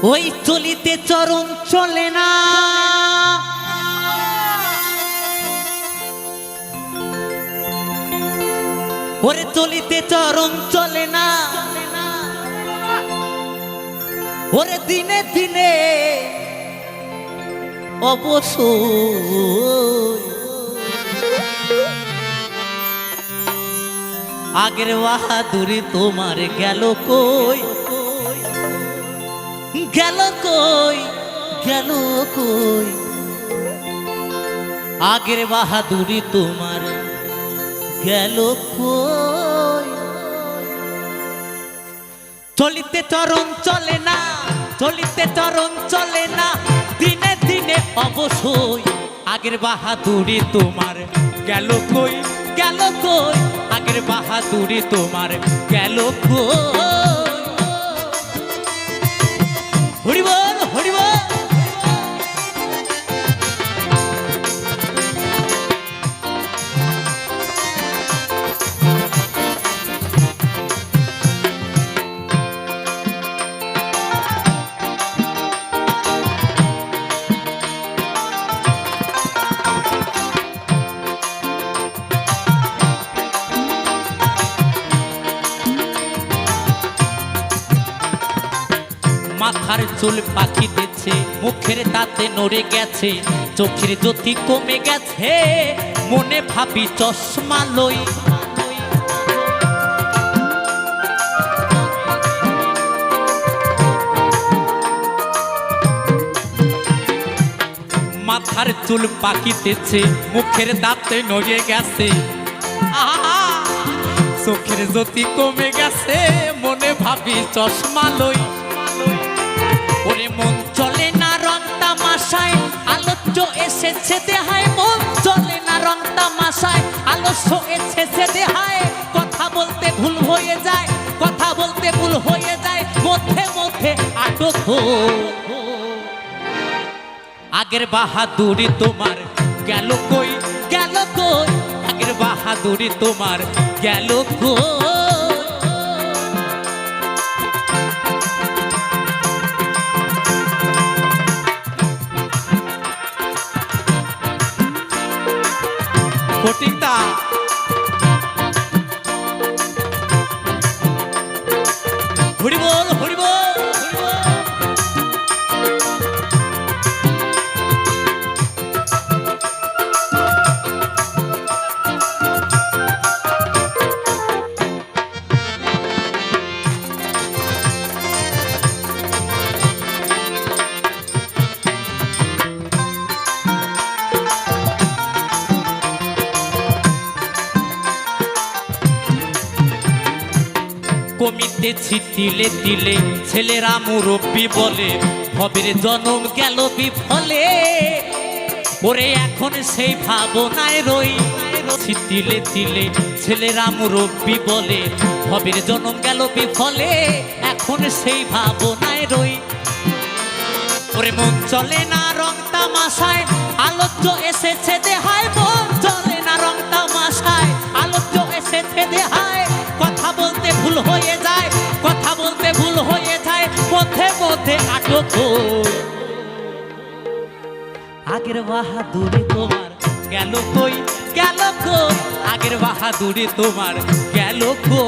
ওই চলিতে চরণ চলে না, ওরে চলিতে চরণ চলে না, ওরে দিনে দিনে অবশ্যই আগের বাহাদুরি তোমার গেল কই, গেল কই, গেল কই, আগের বাহাদুরি তোমার গেল কই। চলিতে চরণ চলে না, চলিতে চরণ চলে না, দিনে দিনে অবশ্যই আগের বাহাদুরি তোমার গেল কই, গেল কই, আগের বাহাদুরি তোমার গেল কই। হরি বল, হরি বল। মাথার চুল পাকিতেছে, মুখের দাঁতে নড়ে গেছে, চোখের জ্যোতি কমে গেছে, মনে ভাবি চশমা লই। মাথার চুল পাকিতেছে, মুখের দাঁতে নড়ে গেছে, চোখের জ্যোতি কমে গেছে, মনে ভাবি চশমা লই। ওরে মন চলে না রং তামাশায়, আলোচ্য এসেছে দেহায়, মন চলে না রং তামাশায়, আলস্য এসেছে দেহায়, কথা বলতে ভুল হয়ে যায়, কথা বলতে ভুল হয়ে যায়, মধ্যে মধ্যে আটক আগের বাহাদুরি তোমার গেল কই, গেল কই, আগের বাহাদুরি তোমার গেল কই। কোটিংটা হরি বল, হরি বল। কমিতেছি তিলে তিলে, ছেলেরা মুরব্বি বলে, ভবের জনম গেল বিফলে, ওরে এখন সেই ভাবনায় রই। তিলে তিলে ছেলেরা মুরব্বি বলে, ভবের জনম গেল বিফলে, এখন সেই ভাবনায় রই। ওরে মন চলে না রং তামাশায়, আলোচ্য এসেছে দেহায়, মন চলে না রং তামাশায়, আলোচ্য এসেছে দেহায়, কথা বলতে ভুল হয়ে যায়, কথা বলতে ভুল হয়ে যায়, মধ্যে মধ্যে আটক আগের বাহাদুরি তোমার গেল কই, গেল কই, আগের বাহাদুরি তোমার গেল কই।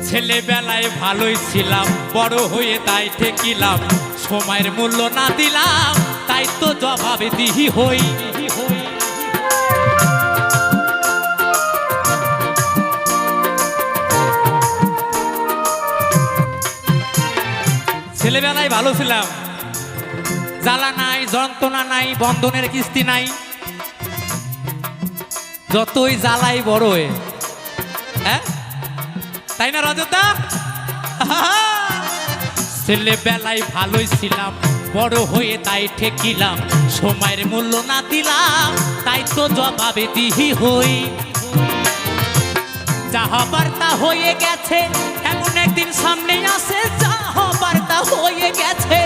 ছেলেবেলায় ভালোই ছিলাম, বড় হয়ে তাই ঠেকিলাম, সময়ের মূল্য না দিলাম, তাই তো জবাবে দিহি হই। ছেলেবেলায় ভালো ছিলাম, জ্বালা নাই, যন্ত্রণা নাই, বন্ধনের কিস্তি নাই। যতই জ্বালাই বড় হয়ে, হ্যাঁ তাই না রজতা? ছেলেবেলায় ভালোই ছিলাম, বড় হয়ে তাই ঠেকিলাম, সময়ের মূল্য না দিলাম, তাই তো জবাবে দিহি হই। যা হবার তা হয়ে গেছে, এমন একদিন সামনে আসে। যা হবার তা হয়ে গেছে,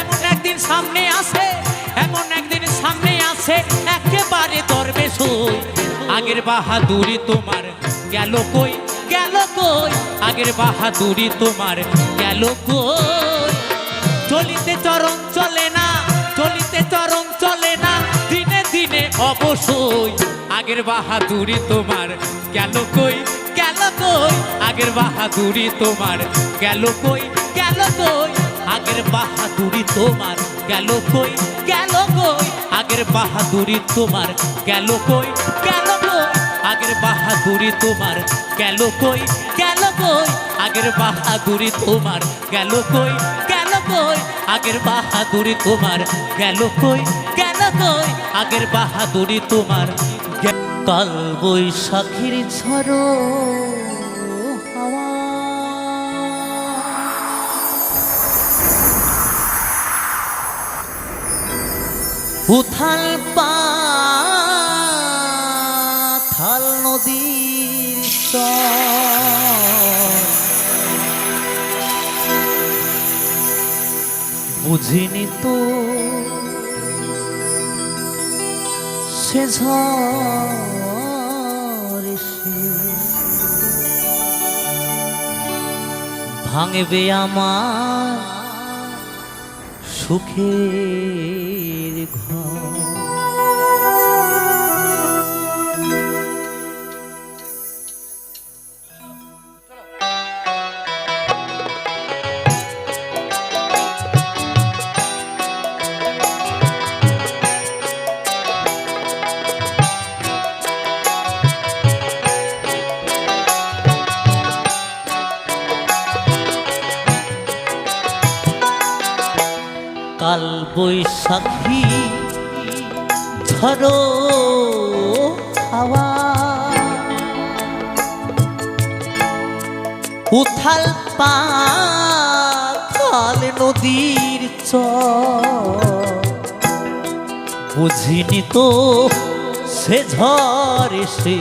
এমন একদিন সামনে আসে, এমন একদিন সামনে আসে, একেবারে দরবেশ হই। আগের বাহাদুরি তোমার গেল কই, গেল কই, আগের বাহাদুরি তোমার গেল কই। চলিতে চরণ চলে না, চলিতে চরণ চলে না, দিনে দিনে অবশ্যই। আগের বাহাদুরি তোমার গেল কই, গেল কই, আগের বাহাদুরি তোমার গেল কই, গেল কই, আগের বাহাদুরি তোমার গেল কই, গেল কই, আগের বাহাদুরি তোমার গেল কই, গেল কই, আগের বাহাদুরি তোমার গেল কই, গেল কই, আগের বাহাদুরি তোমার গেল কই, গেল কই, আগের বাহাদুরি তোমার গেল কই, গেল কই, আগের বাহাদুরি তোমার। কাল বৈশাখীর ঝড়ো হাওয়া, উথাল পাথাল নদীর চর, বুঝিনি তো সে ঝড় এসে ভাঙবে আমার সুখের ঘর। কাল বৈশাখী ঝড়ো হাওয়া, উথাল পাথাল নদীর চর, বুঝিনি তো সে ঝড় এসে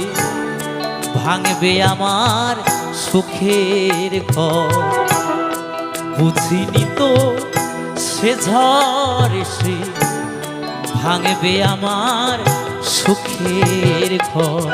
ভাঙবে আমার সুখের ঘর। বুঝিনি তো সে ঝড় এসে ভাঙবে আমার সুখের ঘর।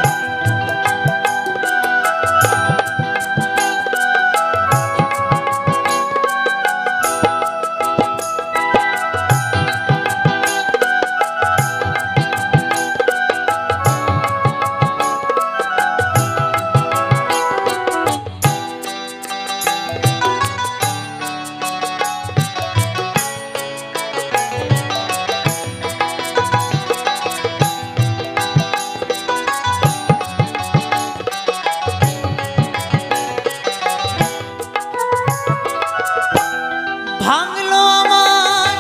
ভাঙলো আমার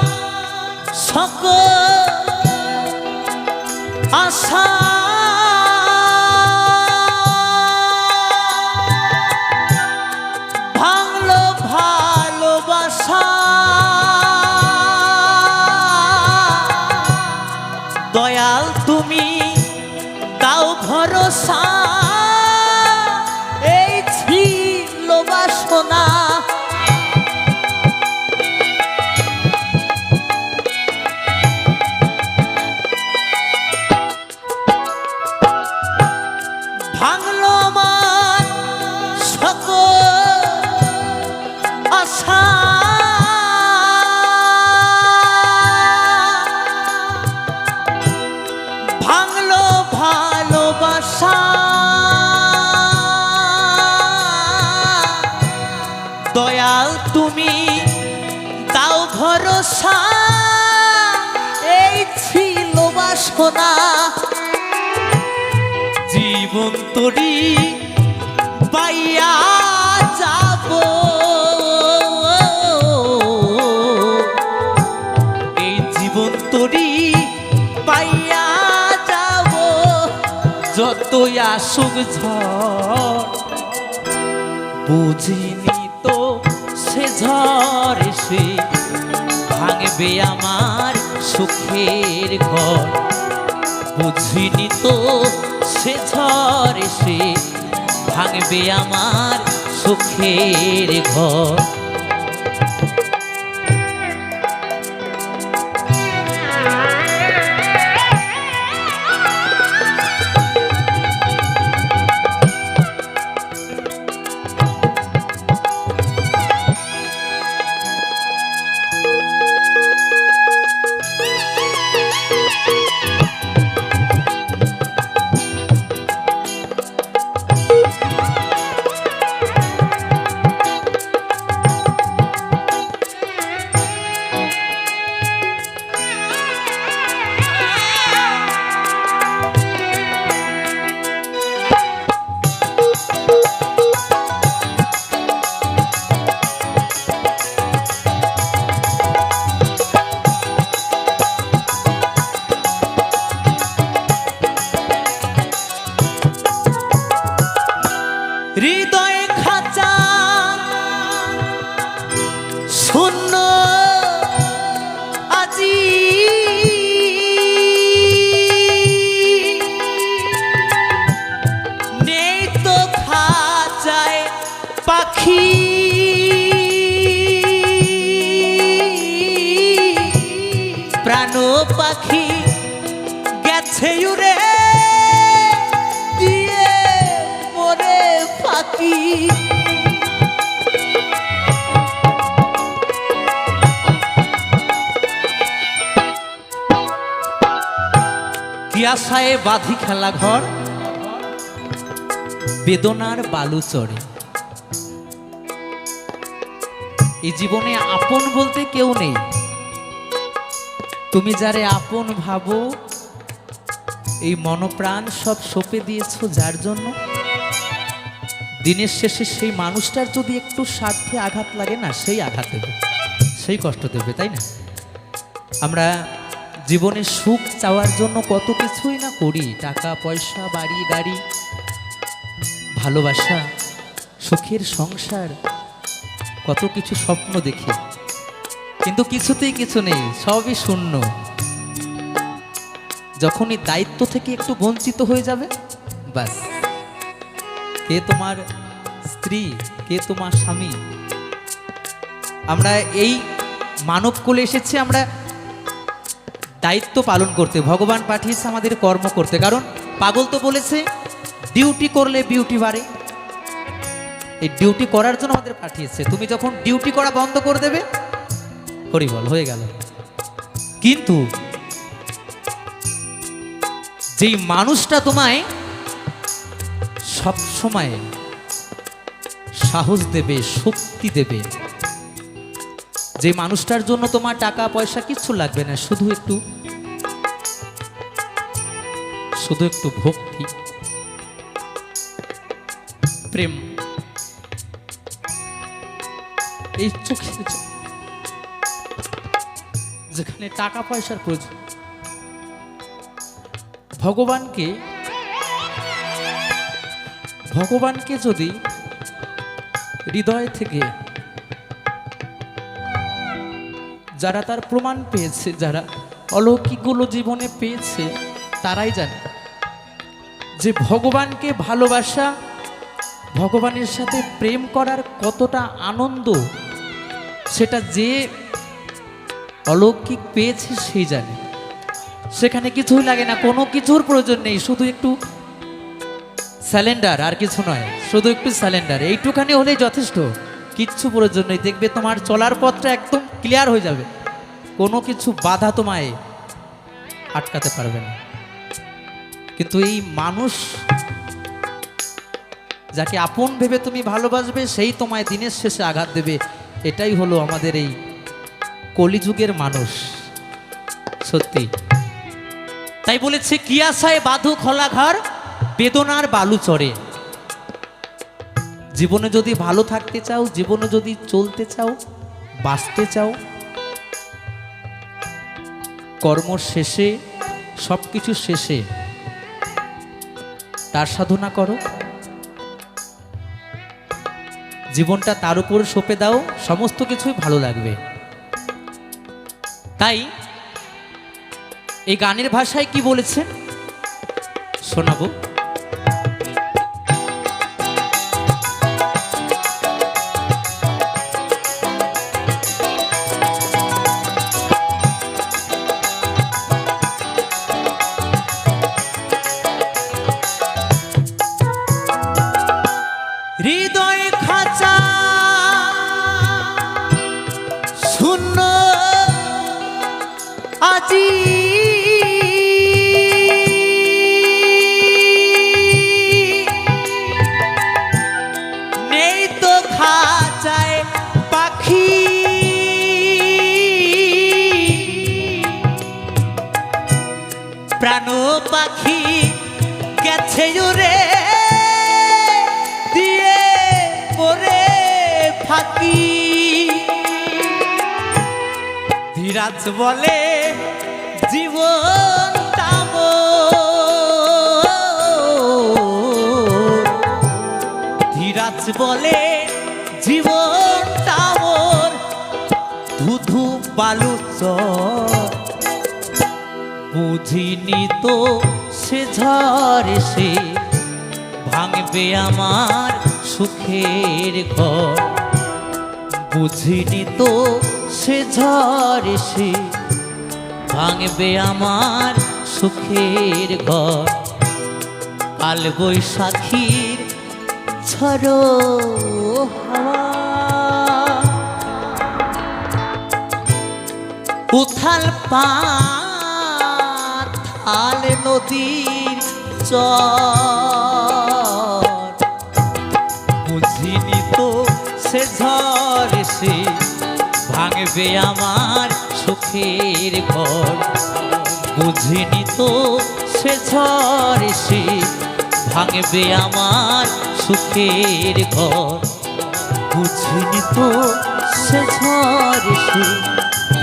সকল আশা, ভাঙলো ভালোবাসা, দয়াল তুমি দাও ভরসা, এই ছিল বাসনা। ভাঙলো আমার সকল আশা, ভাঙলো ভালোবাসা, দয়াল তুমি দাও ভরসা, সোনা জীবন তোরি পাইয়া যাব এই জীবন তোরি পাইয়া যাব যতই আসুক ঝড় বুঝিনি তো সে ঝড় এসে ভাঙবে আমার সুখের ঘর বুঝিনি তো সে ঝড় এসে ভাঙবে আমার সুখের ঘর হৃদয়ে খাঁচা শূন্য আজি নেই তো খাঁচায় পাখি প্রাণ পাখি গেছে উড়ে কি আশায় বাঁধি খেলা ঘর বেদনার বালু চড়ে এই জীবনে আপন বলতে কেউ নেই তুমি যারে আপন ভাবো এই মনপ্রাণ সব সঁপে দিয়েছো যার জন্য দিনের শেষে সেই মানুষটার যদি একটু স্বার্থে আঘাত লাগে না সেই আঘাত দেবে সেই কষ্ট দেবে তাই না আমরা জীবনে সুখ চাওয়ার জন্য কত কিছুই না করি টাকা পয়সা বাড়ি গাড়ি ভালোবাসা সুখের সংসার কত কিছু স্বপ্ন দেখি কিন্তু কিছুতেই কিছু নেই সবই শূন্য যখনই দায়িত্ব থেকে একটু বঞ্চিত হয়ে যাবে ব্যাস কে তোমার স্ত্রী কে তোমার স্বামী আমরা এই মানব কুলে এসেছি আমরা দায়িত্ব পালন করতে ভগবান পাঠিয়েছে আমাদের কর্ম করতে কারণ পাগল তো বলেছে ডিউটি করলে বিউটি বাড়ে এই ডিউটি করার জন্য আমাদের পাঠিয়েছে তুমি যখন ডিউটি করা বন্ধ করে দেবে হরিবল হয়ে গেল কিন্তু যেই মানুষটা তোমায় সব সময় সাহস দেবে শক্তি দেবে যে মানুষটার জন্য তোমার টাকা পয়সা কিচ্ছু লাগবে না শুধু একটু ভক্তি প্রেম এই চোখের যেখানে টাকা পয়সার প্রয়োজন ভগবানকে যদি হৃদয় থেকে যারা তার প্রমাণ পেয়েছে যারা অলৌকিকগুলো জীবনে পেয়েছে তারাই জানে যে ভগবানকে ভালোবাসা ভগবানের সাথে প্রেম করার কতটা আনন্দ সেটা যে অলৌকিক পেয়েছে সেই জানে সেখানে কিছুই লাগে না কোনো কিছুর প্রয়োজন নেই শুধু একটু স্যালেন্ডার আর কিছু নয় শুধু একটু স্যালেন্ডার এইটুখানি হলেই যথেষ্ট কিচ্ছু প্রয়োজন নেই দেখবে তোমার চলার পথটা একদম ক্লিয়ার হয়ে যাবে কোনো কিছু বাধা তোমায় আটকাতে পারবে না কিন্তু এই মানুষ যাকে আপন ভেবে তুমি ভালোবাসবে সেই তোমায় দিনের শেষে আঘাত দেবে এটাই হলো আমাদের এই কলিযুগের মানুষ সত্যি তাই বলেছে কি আশায় বাঁধো খোলা ঘর, বেদনার বালু চড়ে। জীবনে যদি ভালো থাকতে চাও, জীবনে যদি চলতে চাও, বাঁচতে চাও, কর্ম শেষে সবকিছু শেষে তার সাধনা করো, জীবনটা তার উপর সঁপে দাও, সমস্ত কিছুই ভালো লাগবে। তাই এই গানের ভাষায় কি বলেছেন শোনাবো। হৃদয় খাঁচা শূন্য আজি, নেই তো খাঁচায় পাখি, প্রাণ পাখি গেছে উড়ে দিয়ে পরে ফাঁকি। ধীরাজ বলে জীবনটা মোর, ধীরাজ বলে জীবনটা মোর ধুধু বালু চর। বুঝিনি তো সে ঝড় এসে ভাঙবে আমার সুখের ঘর। বুঝিনি তো সে ঝড় এসে ভাঙবে আমার সুখের ঘর। কাল বৈশাখীর ঝড়ো হাওয়া উথাল পাথাল নদীর চর। বুঝিনি তো সে ঝড় এসে ভাঙবে আমার সুখের ঘর। বুঝিনি তো সে ঝড় এসে ভাঙবে আমার সুখের ঘর। বুঝিনি তো সে ঝড় এসে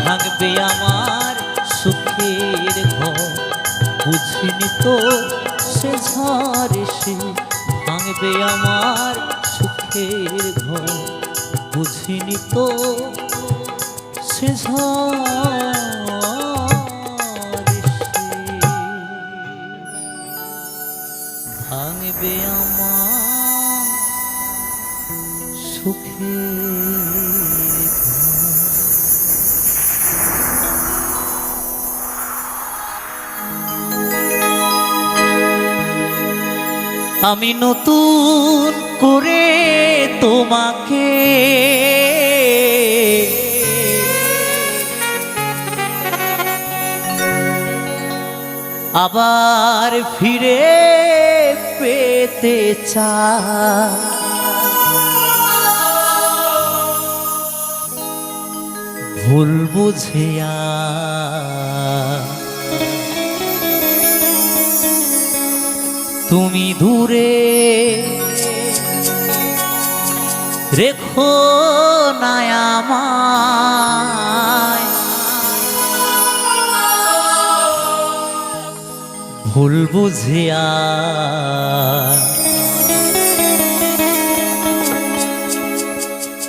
ভাঙবে আমার সুখের ঘর। বুঝিনি তো সে ঝড় এসে ভাঙবে আমার সুখের ঘর। বুঝিনি তো সে ঝড় এসে ভাঙবে আমার সুখের ঘর। আমি নতুন করে তোমাকে আবার ফিরে পেতে চাই। ভুল বুঝিয়া তুমি দূরে রেখো না আমায়। ভুল বুঝিয়া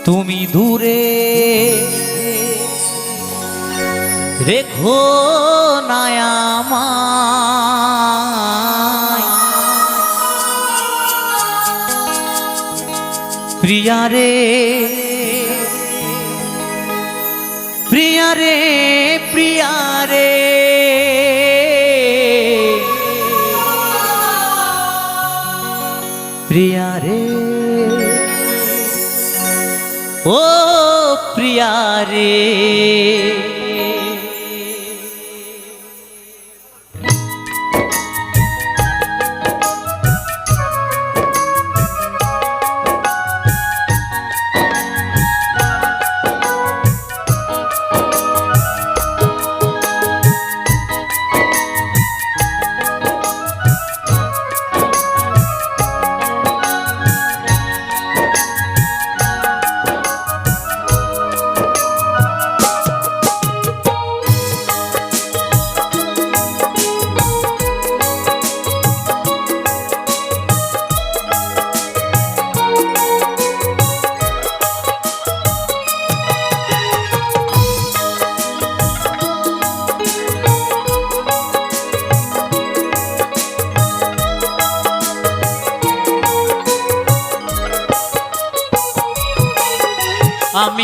তুমি দূরে রেখো না আমায়। প্রিয়া রে প্রিয়া রে প্রিয়া রে প্রিয়া রে ও প্রিয়া রে।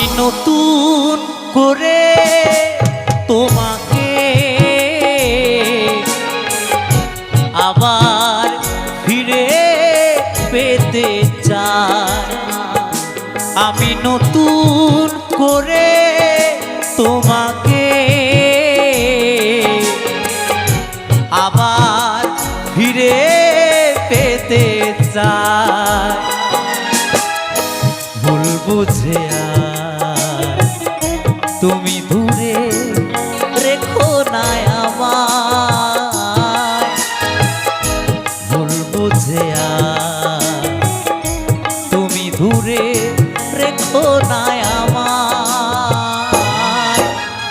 আমি নতুন করে তোমাকে আবার ফিরে পেতে চাই। আমি নতুন করে তোমাকে আবার ফিরে পেতে চাই। ভুল বুঝে তুমি দূরে রেখো না আমায়। ভুল বুঝে তুমি দূরে রেখো না আমায়।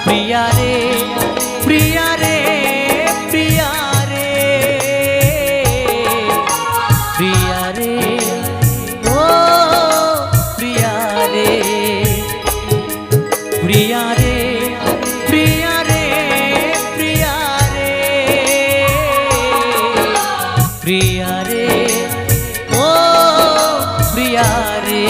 প্রিয়া রে প্রিয়া রে প্রিয়া রে প্রিয়া রে ও প্রিয়া রে প্রিয়া রে প্রিয়া রে প্রিয়া রে প্রিয়া রে ও প্রিয়া রে।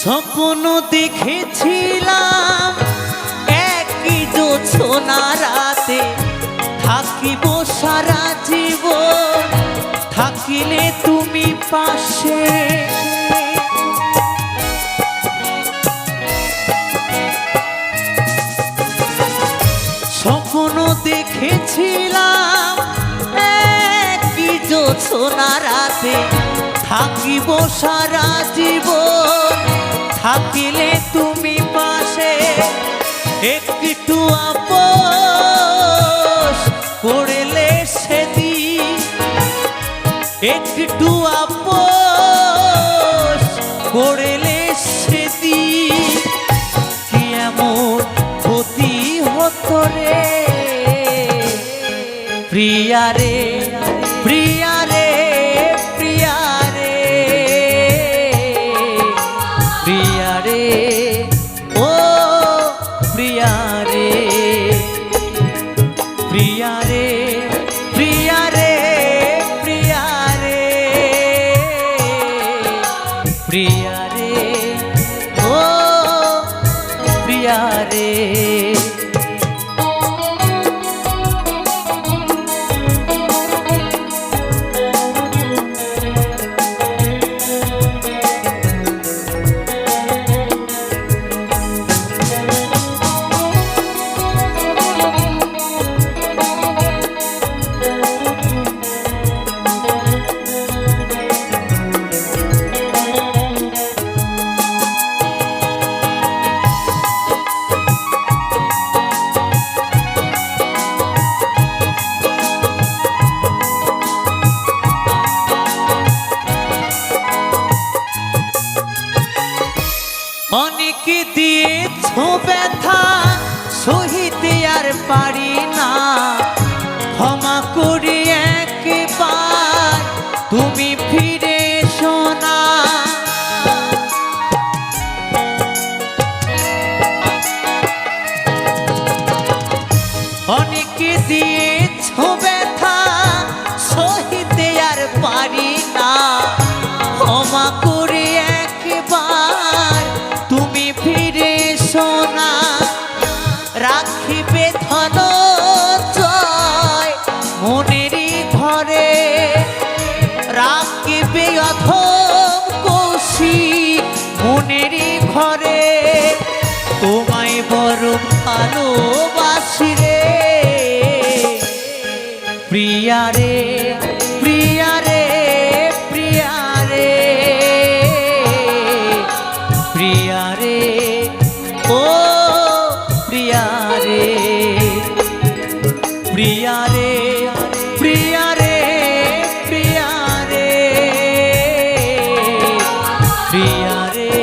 স্বপ্ন দেখেছিলাম একই জোছনা রাতে থাকিব সারা জীবন, থাকিলে তুমি পাশে। স্বপ্ন দেখেছিলাম একই জোছনা রাতে থাকিব সারা জীবন, থাকিলে তুমি পাশে। একটু আপোষ করলে সেদিন, একটু আপোষ করলে সেদিন কি এমন ক্ষতি হতো রে। প্রিয়া রে প্রিয়া রে প্রিয়া রে প্রিয়া রে ও প্রিয়া রে প্রিয়া রে প্রিয়া রে প্রিয়া রে প্রিয়া রে ও প্রিয়া রে। অনেকে দিয়েছ ব্যথা সহিতে আর পারি না, ক্ষমা করি একবার তুমি ফিরে এসো না। অনেকে দিয়েছ ব্যথা সহিতে আর পারি না, ক্ষমা করি একবার তুমি ফিরে এসো না। রাখিবে ধনঞ্জয় মনেরই ঘরে, রাখিবে অধম কৌশিক মনেরই ঘরে। তোমায় বড় ভালোবাসি রে প্রিয়া রে প্রিয়া রে প্রিয়া রে প্রিয়া রে ও প্রিয়া রে প্রিয়া রে প্রিয়া রে প্রিয়া রে প্রিয়া রে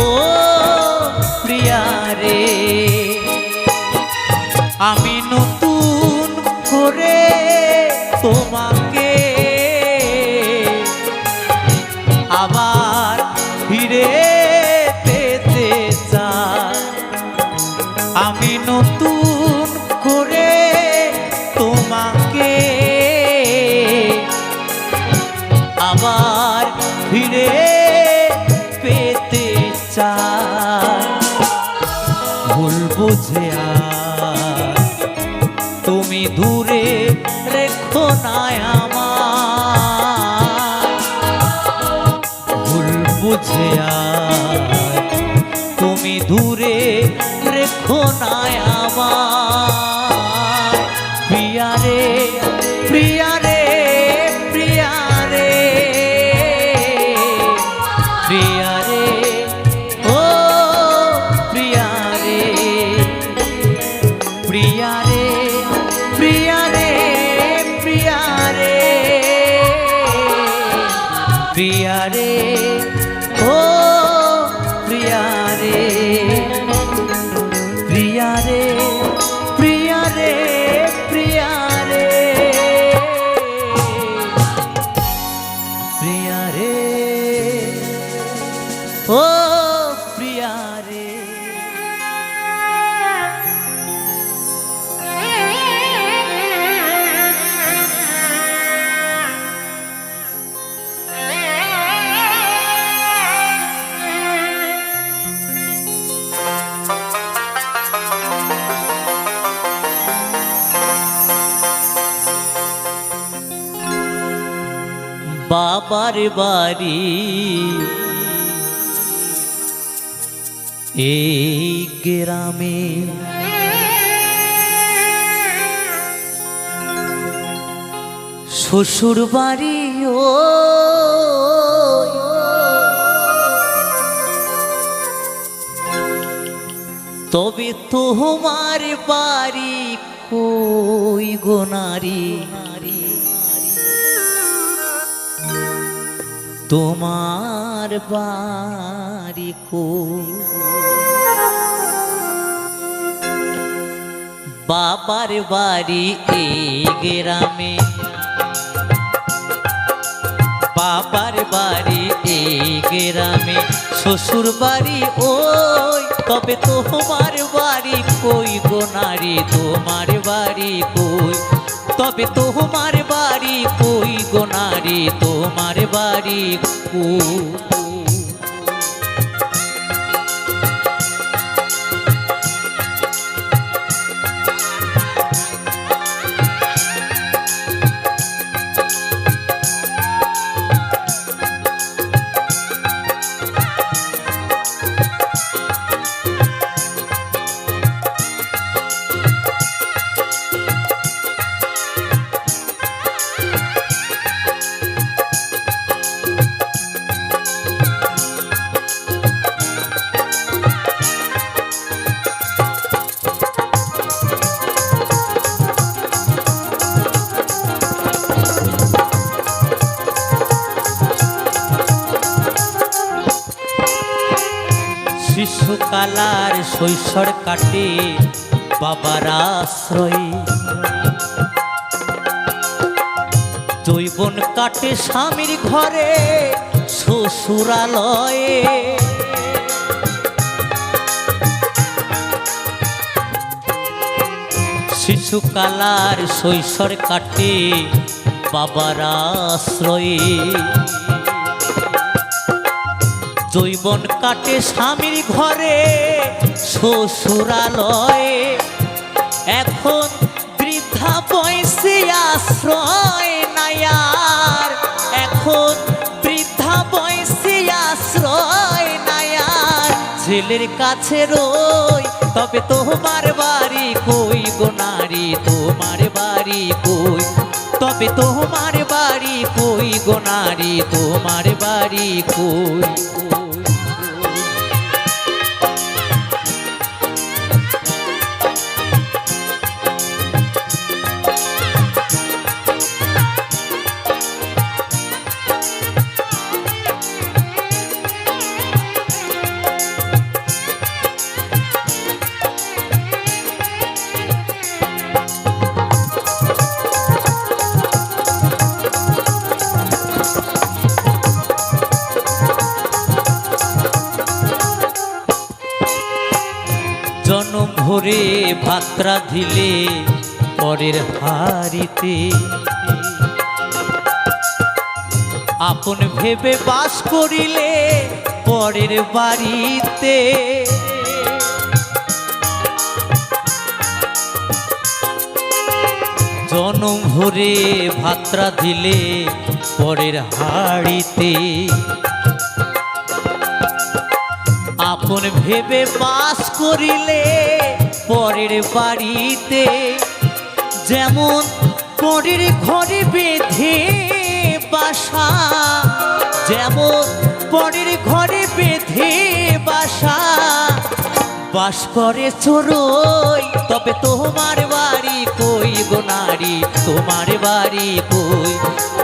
ও প্রিয়া রে আমি নতুন করে তোমাকে আবার ফিরে পেতে চাই আমি নতুন করে তোমাকে আবার ফিরে পেতে চাই ভুল বুঝে তুমি দূরে রেখো না আমার ভুল বুঝে তুমি দূরে রেখো না আমার প্রিয়া রে প্রিয়া রে প্রিয়া রে প্রিয়া রে ও প্রিয়া রে প্রিয়া রে প্রিয়া রে প্রিয়া রে প্রিয়া রে ও প্রিয়া রে প্রিয়া রে প্রিয়া রে প্রিয়া রে প্রিয়া রে ও প্রিয়া রে বাবার বাড়ি এই গ্রামে শ্বশুর বাড়ি ও তবে তোমার বাড়ি কই গো নারী তোমার বাড়ি কই বাবার বাড়ি এই গ্রামে বাবার বাড়ি এই গ্রামে শ্বশুর বাড়ি ওই তবে তোমার বাড়ি কই গো নারী তোমার বাড়ি কই তবে তোমার বাড়ি কই গো নারী তোমার বাড়ি কই শিশুকালার শৈশব কাটে বাবার আশ্রয়ে যৌবন কাটে স্বামীর ঘরে শ্বশুরালয়ে শিশুকালার শৈশব কাটে বাবার আশ্রয়ে যৌবন কাটে স্বামীর ঘরে শ্বশুরালয়ে এখন বৃদ্ধা বয়সে আশ্রয় নায়ার এখন বৃদ্ধা বয়সে আশ্রয় নায়ার ছেলের কাছে রই তবে তোমার বাড়ি কই গো নারী তোমার বাড়ি কই তবে তোমার বাড়ি কই গো নারী, তোমার বাড়ি কই? জনম ভরে ভাত রাঁধিলে পরের হাড়িতে, আপন ভেবে বাস করিলে পরের বাড়িতে। জনম ভরে ভাত রাঁধিলে পরের হাড়িতে, আপন ভেবে বাস করিলে পরের বাড়িতে। যেমন পরের ঘরে বেঁধে বাসা, যেমন পরের ঘরে বেঁধে বাসা, বাস করে চড়ুই। তবে তোমার বাড়ি কই গো নারী, তোমার বাড়ি কই?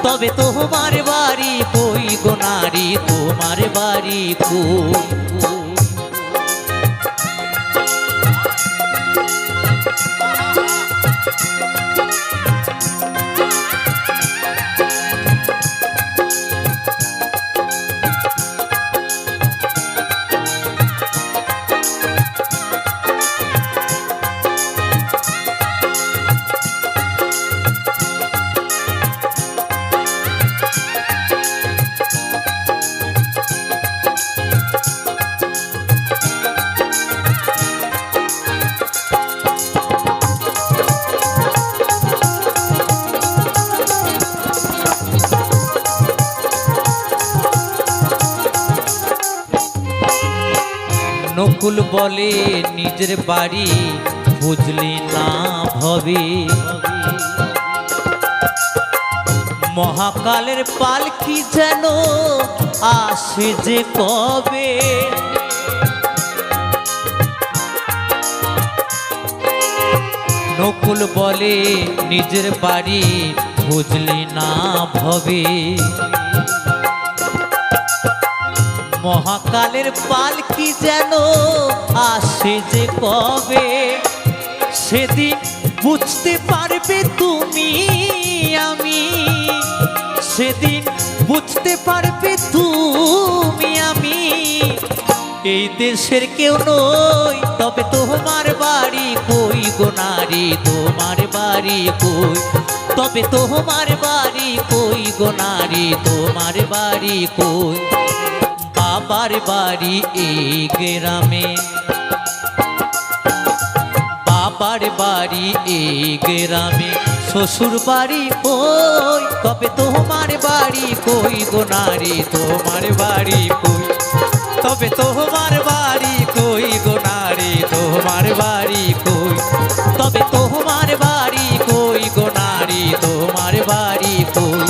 তবে তোমার বাড়ি কই গো নারী, তোমার বাড়ি কই? নকুল বলে নিজের বাড়ি বুঝলি না ভবে, মহাকালের পালকি যেন আসে যে কবে। নকুল বলে নিজের বাড়ি বুঝলি না ভবে, মহাকালের পালকি যেন আসে যে কবে। সেদিন বুঝতে পারবে তুমি আমি, সেদিন বুঝতে পারবে তুমি আমি, এই দেশের কেউ নই। তবে তোমার বাড়ি কই গো নারী, তোমার বাড়ি কই? তবে তোমার বাড়ি কই গো নারী, তোমার বাড়ি কই? বাবার বাড়ি এই গ্রামে, বাবার বাড়ি এই গ্রামে, শ্বশুর বাড়ি কই? তবে তোমার বাড়ি কই গো নারী, তোমার বাড়ি কই? তবে তোমার বাড়ি কই গো নারী, তোমার বাড়ি কই? তবে তোমার বাড়ি কই গো নারী, তোমার বাড়ি কই?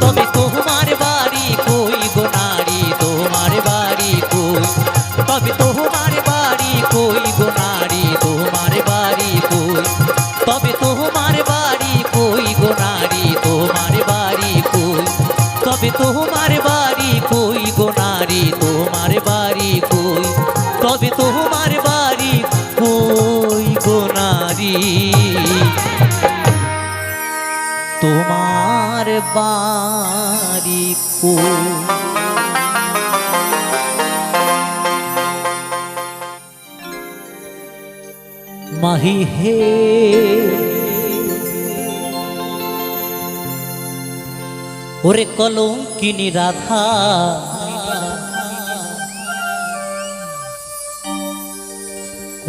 তবে তোমার বাড়ি কই গো নারী, তোমার বাড়ি কই? তবে তোমার বাড়ি কই গো নারী, তোমার বাড়ি কই? তবে তোমার বাড়ি কই গো নারী, তোমার বাড়ি কই? তবে তোমার বাড়ি কই গো নারী, তোমার বাড়ি কই? তবে তোমার বাড়ি কই গো নারী, তোমার বাড়ি কই? মাহি হে ওরে কলঙ্কিনী রাধা,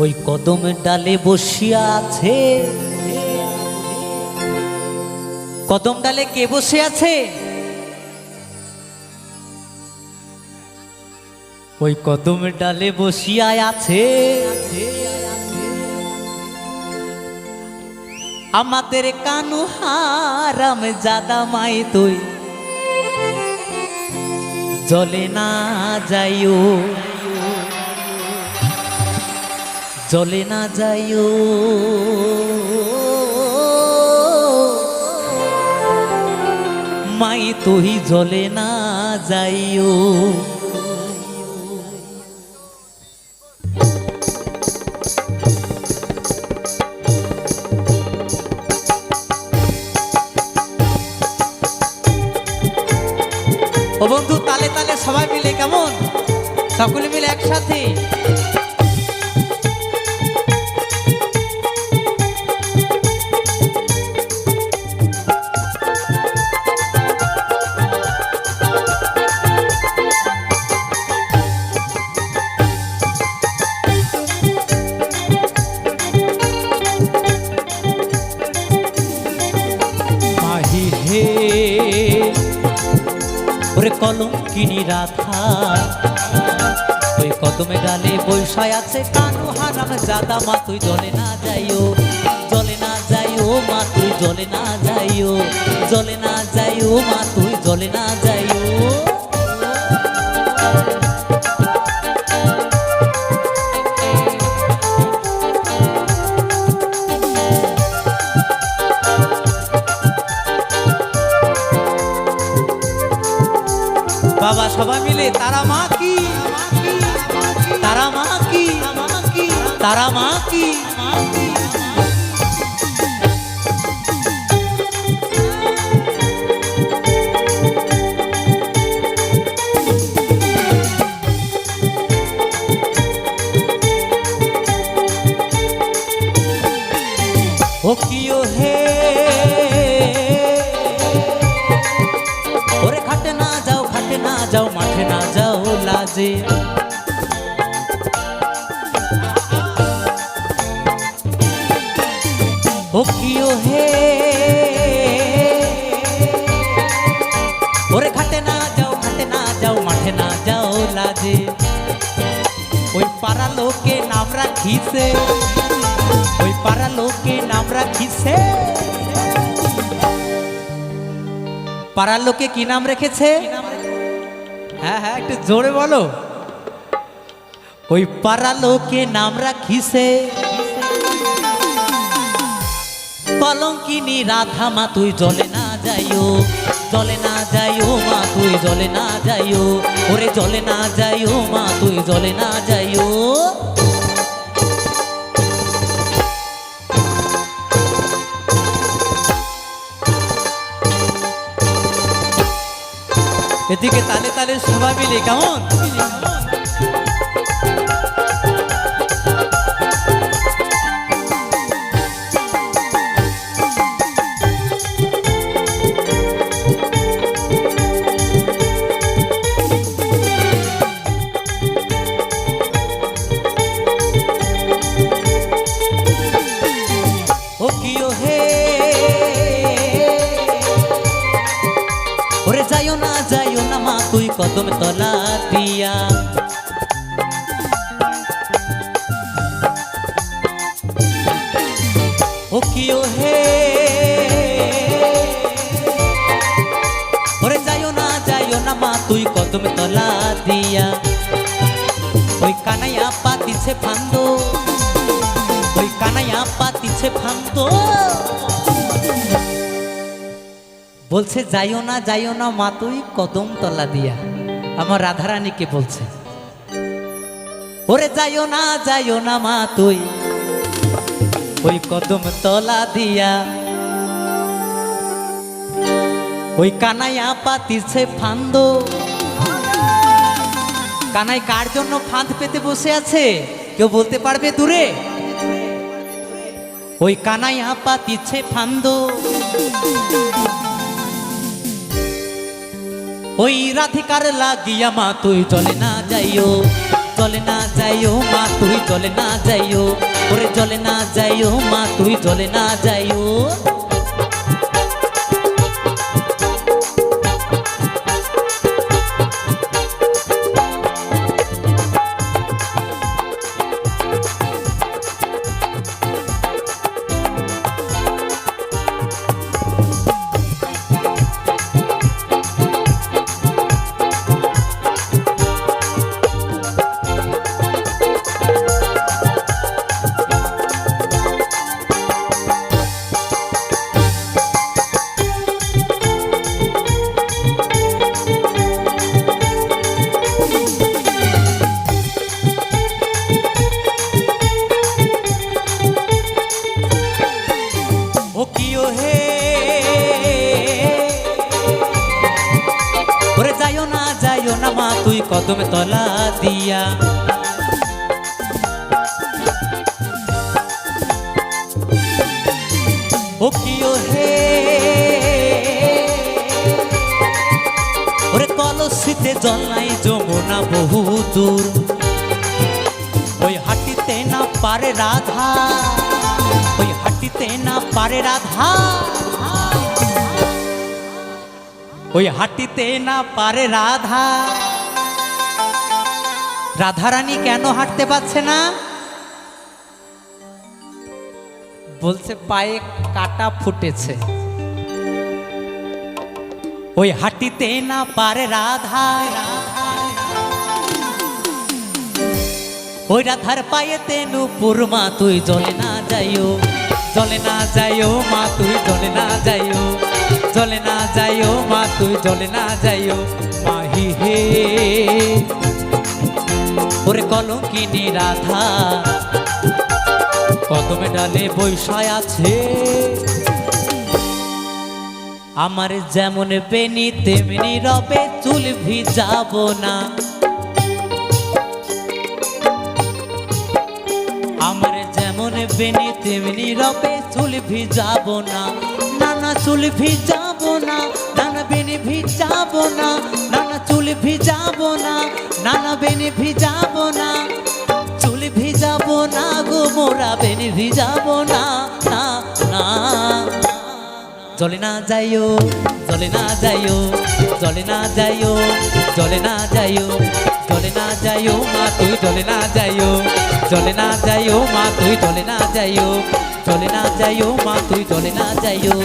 ওই কদম ডালে বসিয়া আছে। কদম ডালে কে বসে আছে? ওই কদম ডালে বসিয়া আছে আমাদের কানু হারাম জাদা মাই তুই জলে না যাইও, জলে না যাইও, মাই তুই জলে না যাইও। ও বন্ধু তালে তালে সবাই মিলে কেমন সকলে মিলে একসাথে মাহি হে ওরে কলম কিনি রাধা ওই কদমে ডালে বৈশায় আছে কানু হারাম জাদা মা তুই জলে না যাইও, জলে না যাইও মা তুই জলে না যাইও, জলে না যাইও মা তুই জলে না যাইও। বাবা সবাই মিলে তারা মা কি, তারা মা কি, তারা মা কি। ও কিও হে ওরে খাটে না যাও, খাটে না যাও, মাঠে না যাও লাজে। ও কিও হে ওরে খাটে না যাও, খাটে না যাও, মাঠে না যাও লাজে। ওই পাড়া লোকে নাম রাখিছে, ওই পাড়া লোকে নাম রাখিছে, পাড়ার লোকে কি নাম রেখেছে? হ্যাঁ হ্যাঁ একটু জোরে বলো। ওই পাড়া লোকে নাম রাখিছে কলঙ্কিনী রাধা মা তুই জলে না যাইও, জলে না যাইও মা তুই জলে না যাইও, ওরে জলে না যাইও মা তুই জলে না যাইও। এদিকে তালে তালে সবাই মিলে কেমন ও কিও হে ওরে যাইও না, যাইও না মা তুই কদম তলা দিয়া। ও কিও হে ওরে যাইও না, যাইও না মা তুই কদম তলা দিয়া। ওই কানাইয়া পাতিছে ফান্দো, ওই কানাইয়া পাতিছে ফান্দো, বলছে যাইও না, যাইও না মা তুই কদম তলা দিয়া। আমার রাধারানীকে বলছে ওরে যাইও না, যাইও না মা তুই ওই কদম তলা দিয়া। ওই কানাইয়া পাতিছে ফান্দ, কানাই কার জন্য ফাঁদ পেতে বসে আছে কেউ বলতে পারবে দূরে? ওই কানাইয়া পাতিছে ফান্দ, ওই রাধিকার লাগিয়া মা তুই জলে না যাইও, জলে না যাইও মা তুই জলে না যাইও, ওরে জলে না যাইও মা তুই জলে না যাইও। তুই কদমে তলা দিয়া। ও কিও হে ওরে কলসিতে জল নাই যমুনা বহু দূর, ওই হাঁটিতে না পারে রাধা, ওই হাঁটিতে না পারে রাধা, ওই হাঁটিতে না পারে রাধা। রাধারানী কেন হাঁটতে পারছে না? বলছে পায়ে কাটা ফুটেছে। ওই হাঁটিতে না পারে রাধা, ওই রাধার পায়েতে নূপুর মা তুই জলে না যাইও, জলে না যাইও মা তুই জলে না যাইও, জলে না যাইও মা তুই জলে না যাইও মাহি হে। ওরে কলঙ্কিনী রাধা কদমে ডালে বৈশায় আছে, আমার যেমন বেনি তেমনি রবে চুল ভিজাবো না, আমার যেমন বেনি তেমনি রবে চুল ভিজাবো না, নানা চুল ভিজাবো না, নানা বেনি ভিজাবো না, নানা চুল ভিজাবো না, নানা বেনি ভিজাবো না, চুল ভিজাবো না গো মোরা বেনি ভিজাবো না, না না। জলে না যাইও, জলে না যাইও, জলে না যাইও, জলে না যাইও, জলে না যাইও মা তুই জলে না যাইও, জলে না যাইও মা তুই জলে না যাইও, জলে না যাইও মা তুই জলে না যাইও,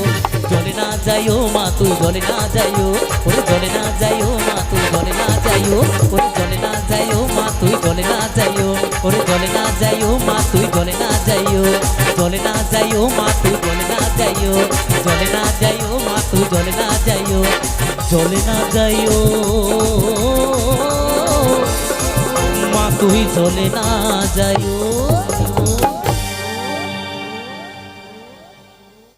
জলে না যাইও মা তুই জলে না যাইও, ওরে জলে না যাইও মা তুই জলে না যাইও, ওরে জলে না যাইও মা তুই জলে না যাইও, ওরে জলে না যাইও মা তুই জলে না যাইও, জলে না যাইও মা তুই জলে না যাইও, জলে না যাইও মা তুই জলে না যাইও, জলে না যাইও মা তুই জলে না যাইও।